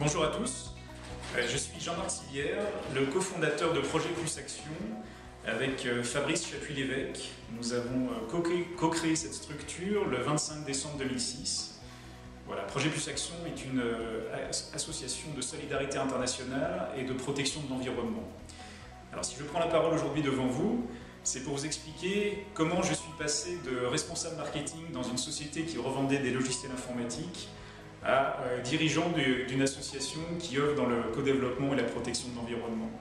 Bonjour à tous, je suis Jean-Marc Sivière, le cofondateur de Projet Plus Action avec Fabrice Chapuis-Lévesque. Nous avons co-créé cette structure le 25 décembre 2006. Voilà, Projet Plus Action est une association de solidarité internationale et de protection de l'environnement. Alors si je prends la parole aujourd'hui devant vous, c'est pour vous expliquer comment je suis passé de responsable marketing dans une société qui revendait des logiciels informatiques à dirigeant d'une association qui œuvre dans le co-développement et la protection de l'environnement.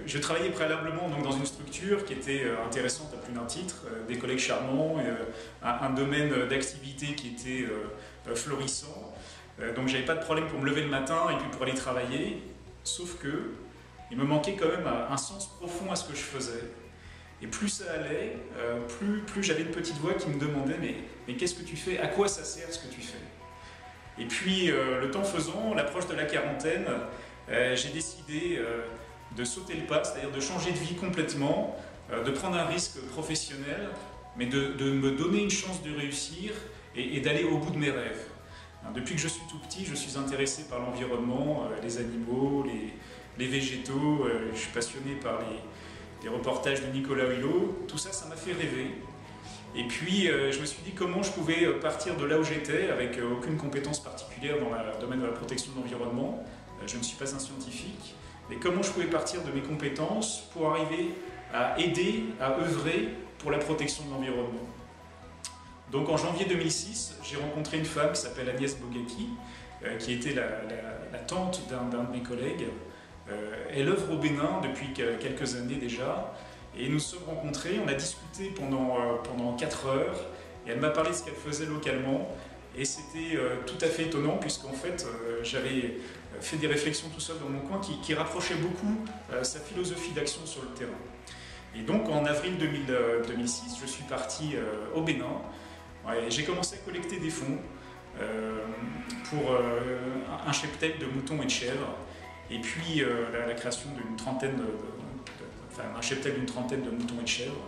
Je travaillais préalablement donc, dans une structure qui était intéressante à plus d'un titre, des collègues charmants, un domaine d'activité qui était florissant. Donc j'avais pas de problème pour me lever le matin et puis pour aller travailler, sauf que il me manquait quand même un sens profond à ce que je faisais. Et plus ça allait, plus j'avais une petite voix qui me demandait mais qu'est-ce que tu fais? À quoi ça sert ce que tu fais? Et puis le temps faisant, l'approche de la quarantaine, j'ai décidé de sauter le pas, c'est-à-dire de changer de vie complètement, de prendre un risque professionnel, mais de me donner une chance de réussir et d'aller au bout de mes rêves. Depuis que je suis tout petit, je suis intéressé par l'environnement, les animaux, les végétaux, je suis passionné par les reportages de Nicolas Hulot, tout ça, ça m'a fait rêver. Et puis je me suis dit comment je pouvais partir de là où j'étais, avec aucune compétence particulière dans le domaine de la protection de l'environnement, je ne suis pas un scientifique, mais comment je pouvais partir de mes compétences pour arriver à aider, à œuvrer pour la protection de l'environnement. Donc en janvier 2006, j'ai rencontré une femme qui s'appelle Agnès Bogaki, qui était la tante d'un de mes collègues. Elle œuvre au Bénin depuis quelques années déjà, et nous nous sommes rencontrés, on a discuté pendant 4 heures, et elle m'a parlé de ce qu'elle faisait localement, et c'était tout à fait étonnant, puisqu'en fait j'avais fait des réflexions tout seul dans mon coin qui rapprochaient beaucoup sa philosophie d'action sur le terrain. Et donc en avril 2006, je suis parti au Bénin, et j'ai commencé à collecter des fonds pour un cheptel de moutons et de chèvres, et puis la création d'une trentaine un cheptel d'une trentaine de moutons et de chèvres.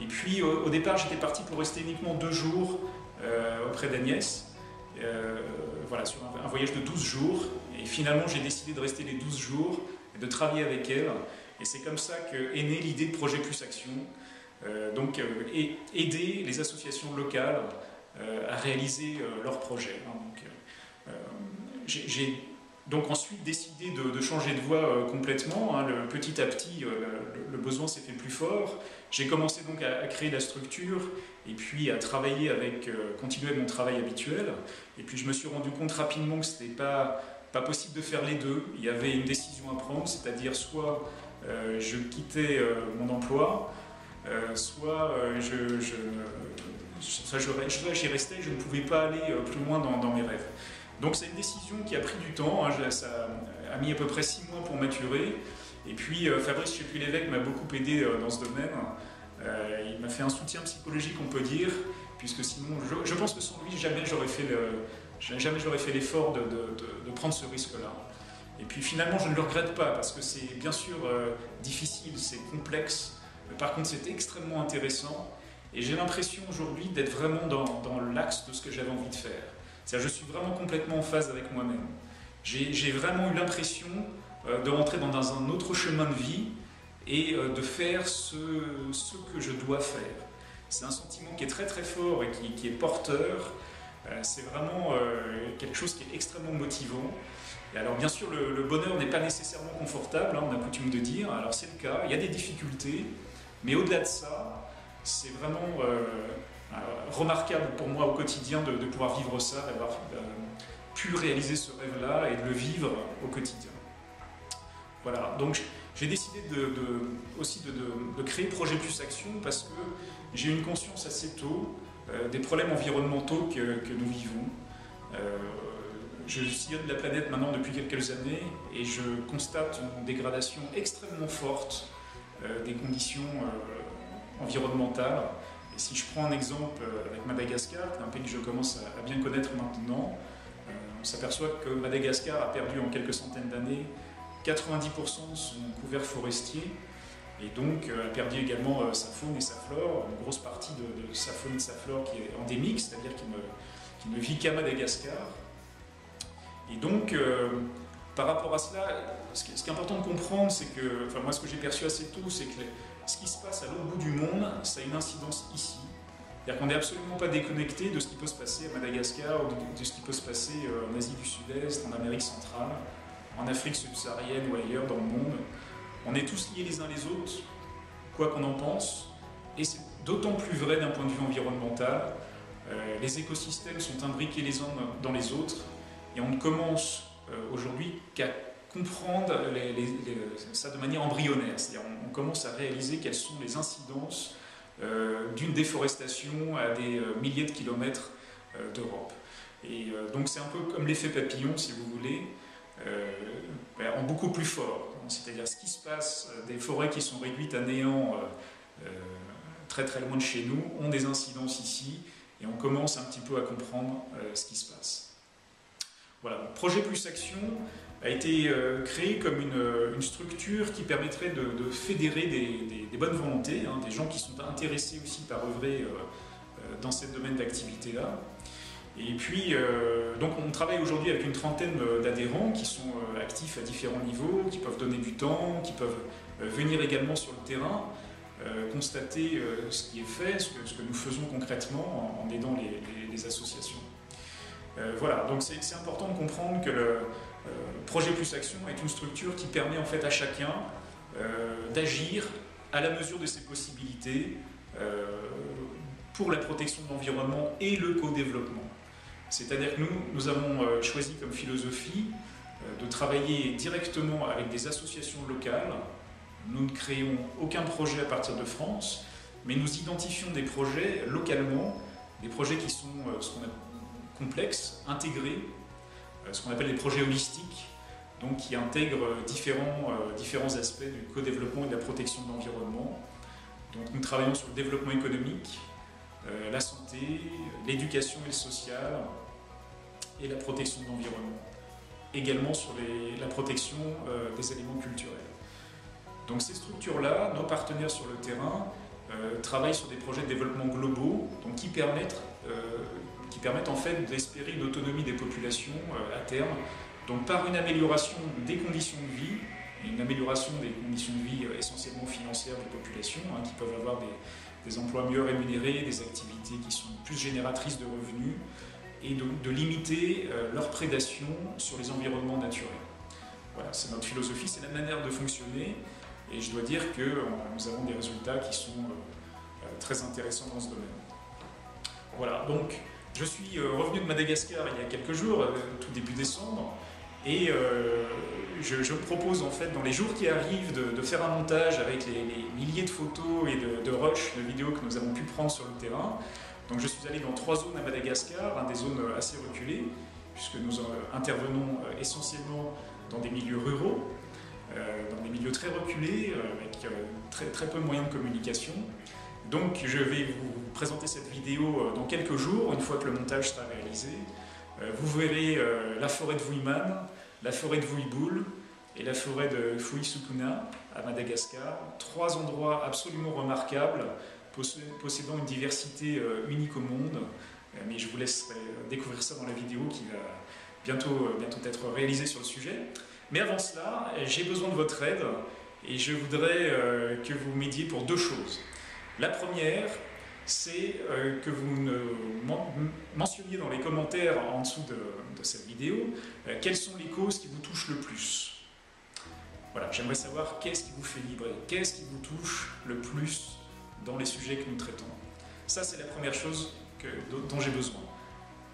Et puis au départ j'étais parti pour rester uniquement 2 jours auprès d'Agnès, voilà, sur un voyage de 12 jours, et finalement j'ai décidé de rester les 12 jours et de travailler avec elle, et c'est comme ça qu'est née l'idée de Projet Plus Action, donc aider les associations locales à réaliser leurs projets. J'ai donc ensuite décidé de changer de voie complètement, petit à petit le besoin s'est fait plus fort. J'ai commencé donc à créer la structure et puis à travailler continuer mon travail habituel, et puis je me suis rendu compte rapidement que ce n'était pas possible de faire les deux. Il y avait une décision à prendre, c'est-à-dire soit je quittais mon emploi, soit j'y restais, je ne pouvais pas aller plus loin dans mes rêves. Donc c'est une décision qui a pris du temps, ça a mis à peu près 6 mois pour maturer, et puis Fabrice Chapuis-Lévesque m'a beaucoup aidé dans ce domaine. Il m'a fait un soutien psychologique, on peut dire, puisque sinon je pense que sans lui jamais j'aurais fait l'effort de prendre ce risque-là. Et puis finalement je ne le regrette pas, parce que c'est bien sûr difficile, c'est complexe, mais par contre c'est extrêmement intéressant, et j'ai l'impression aujourd'hui d'être vraiment dans l'axe de ce que j'avais envie de faire. C'est-à-dire, je suis vraiment complètement en phase avec moi-même. J'ai vraiment eu l'impression de rentrer dans un autre chemin de vie et de faire ce que je dois faire. C'est un sentiment qui est très très fort et qui est porteur. C'est vraiment quelque chose qui est extrêmement motivant. Et alors bien sûr, le bonheur n'est pas nécessairement confortable, on a coutume de dire. Alors c'est le cas, il y a des difficultés, mais au-delà de ça, c'est vraiment remarquable pour moi au quotidien de pouvoir vivre ça, d'avoir pu réaliser ce rêve-là et de le vivre au quotidien. Voilà, donc j'ai décidé aussi de créer Projet Plus Action parce que j'ai eu une conscience assez tôt des problèmes environnementaux que nous vivons. Je sillonne la planète maintenant depuis quelques années et je constate une dégradation extrêmement forte des conditions environnementales. Et si je prends un exemple avec Madagascar, un pays que je commence à bien connaître maintenant, on s'aperçoit que Madagascar a perdu en quelques centaines d'années 90% de son couvert forestier, et donc a perdu également sa faune et sa flore, une grosse partie de sa faune et de sa flore qui est endémique, c'est-à-dire qui ne vit qu'à Madagascar. Et donc, par rapport à cela, ce qui est important de comprendre, c'est que, enfin moi ce que j'ai perçu assez tôt, c'est que ce qui se passe à l'autre bout du monde, ça a une incidence ici. C'est-à-dire qu'on n'est absolument pas déconnecté de ce qui peut se passer à Madagascar ou de ce qui peut se passer en Asie du Sud-Est, en Amérique centrale, en Afrique subsaharienne ou ailleurs dans le monde. On est tous liés les uns les autres, quoi qu'on en pense, et c'est d'autant plus vrai d'un point de vue environnemental. Les écosystèmes sont imbriqués les uns dans les autres, et on ne commence aujourd'hui qu'à comprendre ça de manière embryonnaire. C'est-à-dire on commence à réaliser quelles sont les incidences d'une déforestation à des milliers de kilomètres d'Europe. Et donc c'est un peu comme l'effet papillon, si vous voulez, en beaucoup plus fort. C'est-à-dire ce qui se passe, des forêts qui sont réduites à néant très très loin de chez nous, ont des incidences ici, et on commence un petit peu à comprendre ce qui se passe. Voilà, Projet Plus Action a été créé comme une structure qui permettrait de fédérer des bonnes volontés, hein, des gens qui sont intéressés aussi par œuvrer dans ce domaine d'activité-là. Et puis, donc on travaille aujourd'hui avec une trentaine d'adhérents qui sont actifs à différents niveaux, qui peuvent donner du temps, qui peuvent venir également sur le terrain, constater ce qui est fait, ce que nous faisons concrètement en aidant les associations. Voilà, donc c'est important de comprendre que le Projet Plus Action est une structure qui permet en fait à chacun d'agir à la mesure de ses possibilités pour la protection de l'environnement et le co-développement. C'est-à-dire que nous avons choisi comme philosophie de travailler directement avec des associations locales. Nous ne créons aucun projet à partir de France, mais nous identifions des projets localement, des projets qui sont ce qu'on appelle complexes, intégrés, ce qu'on appelle les projets holistiques, donc qui intègrent différents aspects du co-développement et de la protection de l'environnement. Donc nous travaillons sur le développement économique, la santé, l'éducation et le social, et la protection de l'environnement. Également sur la protection des éléments culturels. Donc ces structures-là, nos partenaires sur le terrain, travaillent sur des projets de développement globaux, donc qui permettent en fait d'espérer une autonomie des populations à terme, donc par une amélioration des conditions de vie, une amélioration des conditions de vie essentiellement financières des populations, hein, qui peuvent avoir des emplois mieux rémunérés, des activités qui sont plus génératrices de revenus, et de limiter leur prédation sur les environnements naturels. Voilà, c'est notre philosophie, c'est la manière de fonctionner, et je dois dire que nous avons des résultats qui sont très intéressants dans ce domaine. Voilà, donc je suis revenu de Madagascar il y a quelques jours, tout début décembre, et je propose en fait dans les jours qui arrivent de faire un montage avec les milliers de photos et de rushs, de vidéos que nous avons pu prendre sur le terrain. Donc je suis allé dans 3 zones à Madagascar, des zones assez reculées, puisque nous intervenons essentiellement dans des milieux ruraux, dans des milieux très reculés, avec très peu de moyens de communication. Donc je vais vous présenter cette vidéo dans quelques jours, une fois que le montage sera réalisé. Vous verrez la forêt de Vuiman, la forêt de Vuiboul et la forêt de Fuisukuna à Madagascar. 3 endroits absolument remarquables, possédant une diversité unique au monde. Mais je vous laisserai découvrir ça dans la vidéo qui va bientôt être réalisée sur le sujet. Mais avant cela, j'ai besoin de votre aide et je voudrais que vous m'aidiez pour 2 choses. La première, c'est que vous mentionniez dans les commentaires en dessous de cette vidéo quelles sont les causes qui vous touchent le plus. Voilà, j'aimerais savoir qu'est-ce qui vous fait vibrer, qu'est-ce qui vous touche le plus dans les sujets que nous traitons. Ça, c'est la première chose dont j'ai besoin.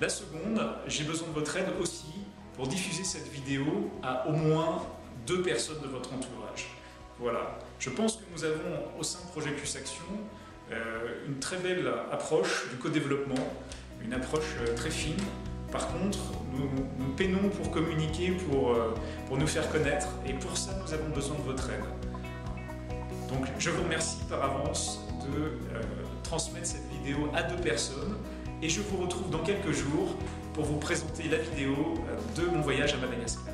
La seconde, j'ai besoin de votre aide aussi pour diffuser cette vidéo à au moins 2 personnes de votre entourage. Voilà, je pense que nous avons au sein de Projet Plus Action une très belle approche du co-développement, une approche très fine. Par contre, nous peinons pour communiquer, pour nous faire connaître, et pour ça, nous avons besoin de votre aide. Donc, je vous remercie par avance de transmettre cette vidéo à 2 personnes, et je vous retrouve dans quelques jours pour vous présenter la vidéo de mon voyage à Madagascar.